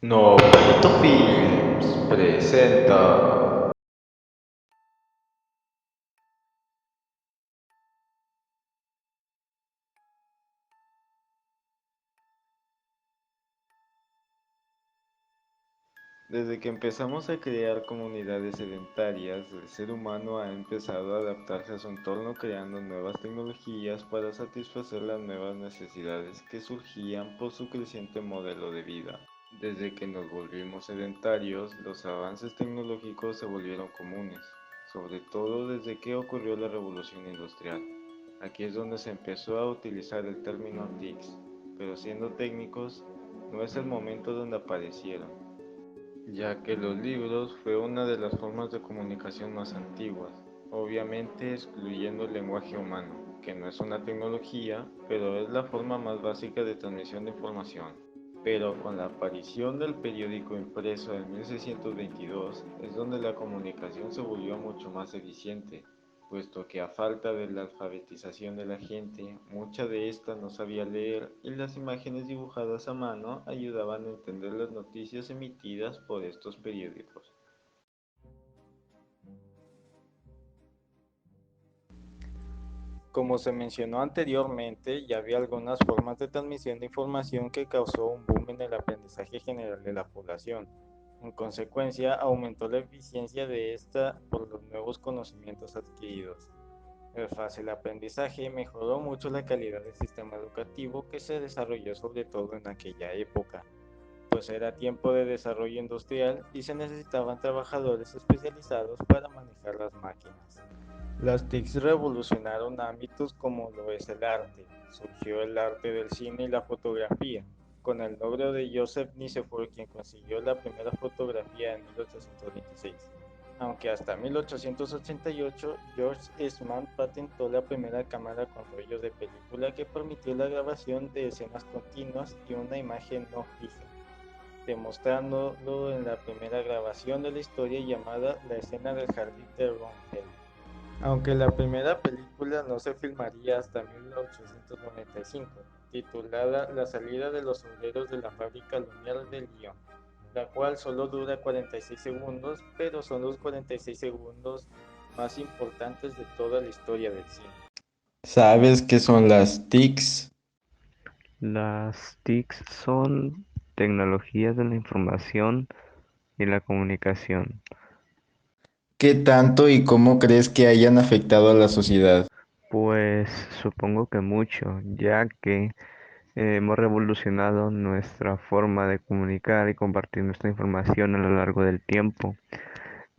Novelito Films presenta. Desde que empezamos a crear comunidades sedentarias, el ser humano ha empezado a adaptarse a su entorno creando nuevas tecnologías para satisfacer las nuevas necesidades que surgían por su creciente modelo de vida. Desde que nos volvimos sedentarios, los avances tecnológicos se volvieron comunes, sobre todo desde que ocurrió la revolución industrial. Aquí es donde se empezó a utilizar el término TICs, pero siendo técnicos, no es el momento donde aparecieron, ya que los libros fue una de las formas de comunicación más antiguas, obviamente excluyendo el lenguaje humano, que no es una tecnología, pero es la forma más básica de transmisión de información. Pero con la aparición del periódico impreso en 1622 es donde la comunicación se volvió mucho más eficiente, puesto que a falta de la alfabetización de la gente, mucha de esta no sabía leer y las imágenes dibujadas a mano ayudaban a entender las noticias emitidas por estos periódicos. Como se mencionó anteriormente, ya había algunas formas de transmisión de información que causó un boom en el aprendizaje general de la población. En consecuencia, aumentó la eficiencia de esta por los nuevos conocimientos adquiridos. El fácil aprendizaje mejoró mucho la calidad del sistema educativo que se desarrolló sobre todo en aquella época, pues era tiempo de desarrollo industrial y se necesitaban trabajadores especializados para manejar las máquinas. Las TICs revolucionaron ámbitos como lo es el arte. Surgió el arte del cine y la fotografía, con el logro de Joseph Nicephore, quien consiguió la primera fotografía en 1826. Aunque hasta 1888 George Eastman patentó la primera cámara con rollo de película que permitió la grabación de escenas continuas y una imagen no fija, demostrándolo en la primera grabación de la historia llamada La escena del jardín de Roundel. Aunque la primera película no se filmaría hasta 1895, titulada La salida de los obreros de la fábrica Lumière de Lyon, la cual solo dura 46 segundos, pero son los 46 segundos más importantes de toda la historia del cine. ¿Sabes qué son las TICs? Las TICs son tecnologías de la información y la comunicación. ¿Qué tanto y cómo crees que hayan afectado a la sociedad? Pues supongo que mucho, ya que hemos revolucionado nuestra forma de comunicar y compartir nuestra información a lo largo del tiempo.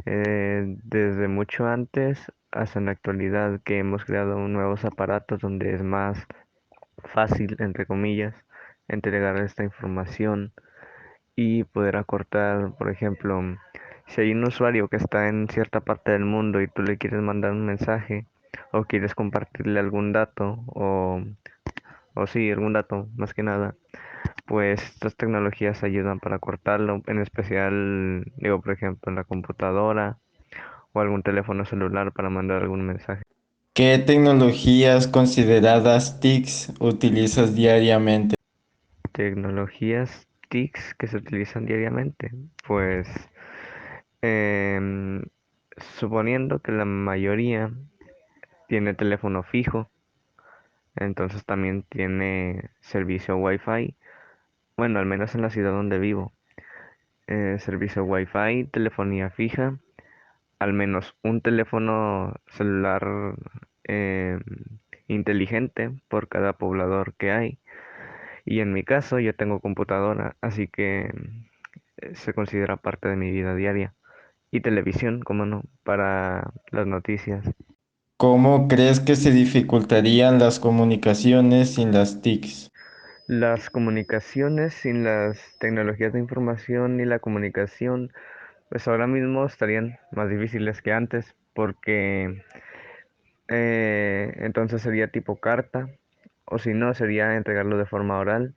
Desde mucho antes hasta en la actualidad que hemos creado nuevos aparatos donde es más fácil, entre comillas, entregar esta información y poder acortar, por ejemplo, si hay un usuario que está en cierta parte del mundo y tú le quieres mandar un mensaje o quieres compartirle algún dato o sí, algún dato más que nada, pues estas tecnologías ayudan para cortarlo, en especial, digo, por ejemplo, en la computadora o algún teléfono celular para mandar algún mensaje. ¿Qué tecnologías consideradas TICs utilizas diariamente? Tecnologías TICs que se utilizan diariamente, pues em, suponiendo que la mayoría tiene teléfono fijo, entonces también tiene servicio Wi-Fi, bueno, al menos en la ciudad donde vivo, servicio Wi-Fi, telefonía fija, al menos un teléfono celular em, inteligente por cada poblador que hay. Y en mi caso yo tengo computadora, así que se considera parte de mi vida diaria. Y televisión, como no, para las noticias. ¿Cómo crees que se dificultarían las comunicaciones sin las TICs? Las comunicaciones sin las tecnologías de información y la comunicación, pues ahora mismo estarían más difíciles que antes, porque entonces sería tipo carta, o si no, sería entregarlo de forma oral.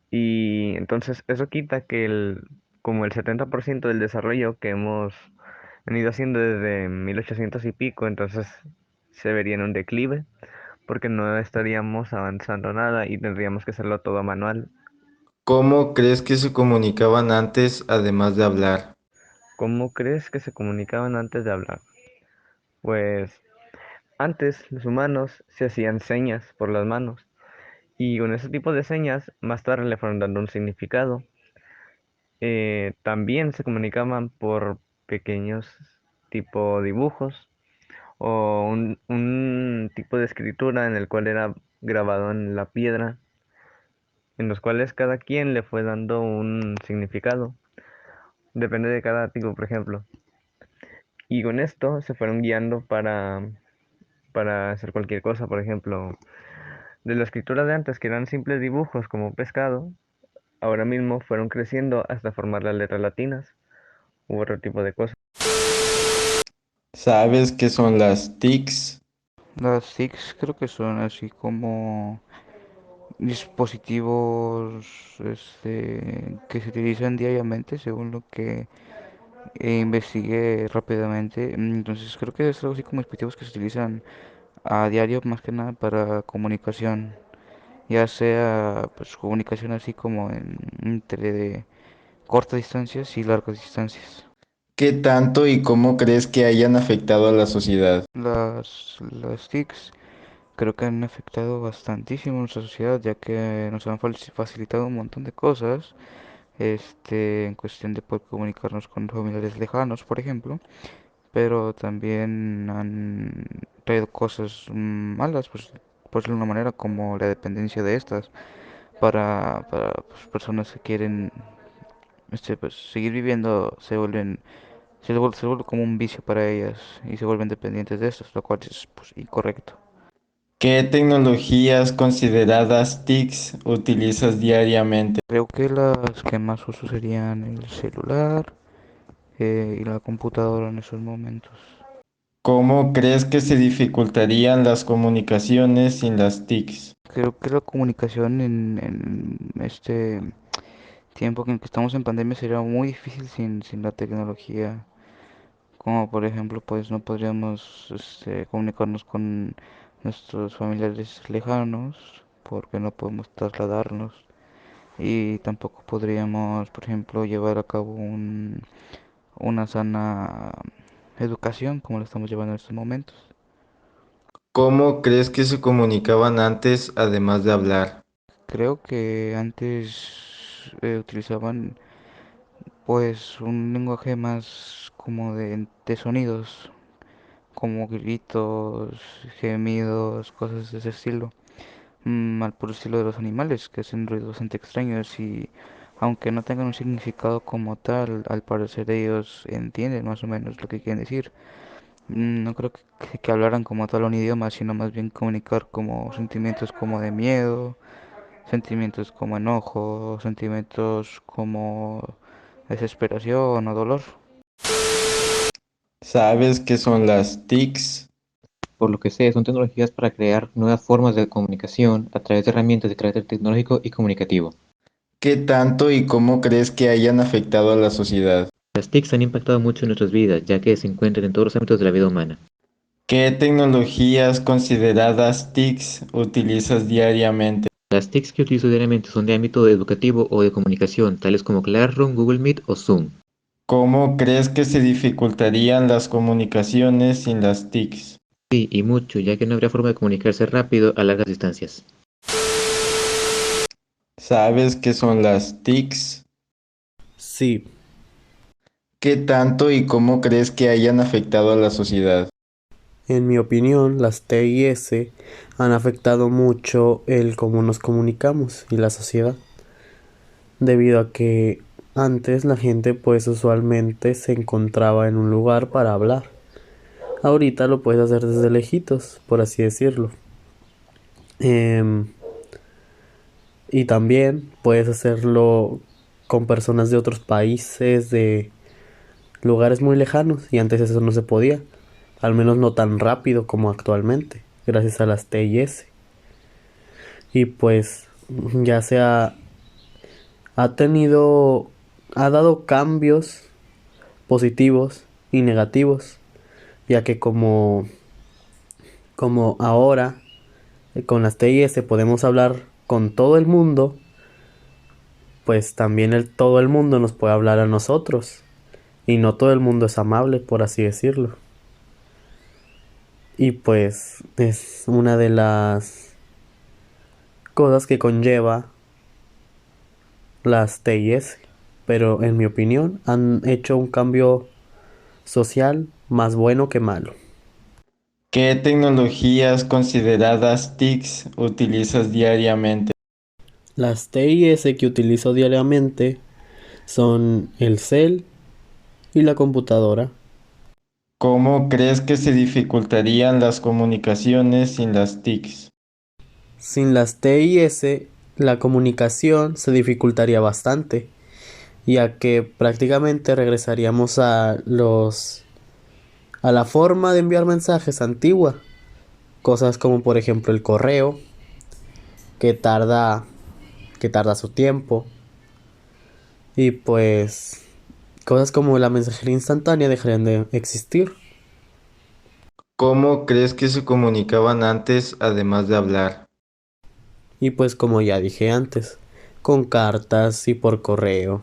Y entonces eso quita que como el 70% del desarrollo que hemos venido haciendo desde 1800 y pico, entonces se vería en un declive, porque no estaríamos avanzando nada y tendríamos que hacerlo todo manual. ¿Cómo crees que se comunicaban antes además de hablar? ¿Cómo crees que se comunicaban antes de hablar? Pues antes los humanos se hacían señas por las manos y con ese tipo de señas más tarde le fueron dando un significado. También se comunicaban por pequeños tipo dibujos o un tipo de escritura en el cual era grabado en la piedra, en los cuales cada quien le fue dando un significado. Depende de cada tipo, por ejemplo. Y con esto se fueron guiando para hacer cualquier cosa, por ejemplo, de la escritura de antes, que eran simples dibujos como pescado, ahora mismo fueron creciendo hasta formar las letras latinas u otro tipo de cosas. ¿Sabes qué son las TICs? Las TICs creo que son así como dispositivos que se utilizan diariamente según lo que investigué rápidamente. Entonces creo que es algo así como dispositivos que se utilizan a diario más que nada para comunicación, ya sea pues comunicación así como entre de cortas distancias y largas distancias. ¿Qué tanto y cómo crees que hayan afectado a la sociedad? Las TICs creo que han afectado bastantísimo a nuestra sociedad, ya que nos han facilitado un montón de cosas, en cuestión de poder comunicarnos con familiares lejanos, por ejemplo, pero también han traído cosas malas, pues, por decirlo de una manera, como la dependencia de estas para pues, personas que quieren pues, seguir viviendo, se vuelve como un vicio para ellas y se vuelven dependientes de estos, lo cual es pues, incorrecto. ¿Qué tecnologías consideradas TICs utilizas diariamente? Creo que las que más uso serían el celular y la computadora en esos momentos. ¿Cómo crees que se dificultarían las comunicaciones sin las TICs? Creo que la comunicación en este tiempo en que estamos en pandemia sería muy difícil sin la tecnología. Como por ejemplo, pues no podríamos comunicarnos con nuestros familiares lejanos porque no podemos trasladarnos. Y tampoco podríamos, por ejemplo, llevar a cabo una sana educación como la estamos llevando en estos momentos. ¿Cómo crees que se comunicaban antes además de hablar? Creo que antes utilizaban pues un lenguaje más como de sonidos, como gritos, gemidos, cosas de ese estilo. Al puro estilo de los animales, que hacen ruidos bastante extraños y aunque no tengan un significado como tal, al parecer ellos entienden más o menos lo que quieren decir. No creo que hablaran como tal un idioma, sino más bien comunicar como sentimientos como de miedo, sentimientos como enojo, sentimientos como desesperación o dolor. ¿Sabes qué son las TICs? Por lo que sé, son tecnologías para crear nuevas formas de comunicación a través de herramientas de carácter tecnológico y comunicativo. ¿Qué tanto y cómo crees que hayan afectado a la sociedad? Las TICs han impactado mucho en nuestras vidas, ya que se encuentran en todos los ámbitos de la vida humana. ¿Qué tecnologías consideradas TICs utilizas diariamente? Las TICs que utilizo diariamente son de ámbito educativo o de comunicación, tales como Classroom, Google Meet o Zoom. ¿Cómo crees que se dificultarían las comunicaciones sin las TICs? Sí, y mucho, ya que no habría forma de comunicarse rápido a largas distancias. ¿Sabes qué son las TICs? Sí, ¿Qué tanto y cómo crees que hayan afectado a la sociedad? en mi opinión, las TIS han afectado mucho el cómo nos comunicamos y la sociedad, debido a que antes la gente pues usualmente se encontraba en un lugar para hablar. Ahorita lo puedes hacer desde lejitos, por así decirlo. Em, y también puedes hacerlo con personas de otros países, de lugares muy lejanos, y antes eso no se podía, al menos no tan rápido como actualmente, gracias a las TIS. Y pues ya ha tenido, ha dado cambios positivos y negativos, ya que como ahora con las TIS podemos hablar con todo el mundo pues también todo el mundo nos puede hablar a nosotros. Y no todo el mundo es amable, por así decirlo. Y pues es una de las cosas que conlleva las TIS. Pero en mi opinión han hecho un cambio social más bueno que malo. ¿Qué tecnologías consideradas TICs utilizas diariamente? Las TIS que utilizo diariamente son el cel y la computadora. ¿Cómo crees que se dificultarían las comunicaciones sin las TICs? Sin las TIS, la comunicación se dificultaría bastante, ya que prácticamente regresaríamos a la forma de enviar mensajes antigua. Cosas como por ejemplo el correo, que tarda, que tarda su tiempo. Y pues cosas como la mensajería instantánea dejarían de existir. ¿Cómo crees que se comunicaban antes además de hablar? Y pues como ya dije antes, con cartas y por correo.